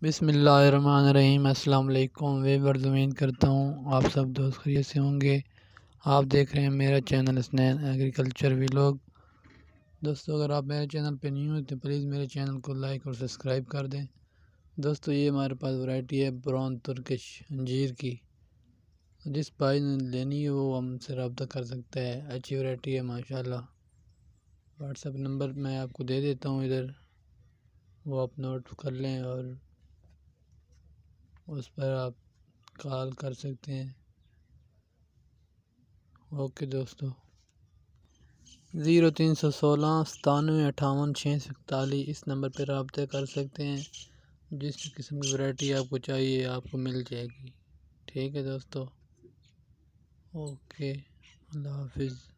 بسم اللہ الرحمن الرحیم۔ السلام علیکم ویورز، امید کرتا ہوں آپ سب دوست خیریت سے ہوں گے۔ آپ دیکھ رہے ہیں میرا چینل اسنین ایگریکلچر ویلاگ۔ دوستو اگر آپ میرے چینل پہ نہیں ہوتے پلیز میرے چینل کو لائک اور سبسکرائب کر دیں۔ دوستو یہ ہمارے پاس ورائٹی ہے بروان ترکش انجیر کی، جس بھائی نے لینی ہے وہ ہم سے رابطہ کر سکتا ہے۔ اچھی ورائٹی ہے ماشاءاللہ۔ واٹس ایپ نمبر میں آپ کو دے دیتا ہوں ادھر، وہ آپ نوٹ کر لیں اور اس پر آپ کال کر سکتے ہیں۔ اوکے دوستو، 0316 97 58 641 اس نمبر پہ رابطہ کر سکتے ہیں۔ جس قسم کی ورائٹی آپ کو چاہیے آپ کو مل جائے گی۔ ٹھیک ہے دوستو، اوکے، اللہ حافظ۔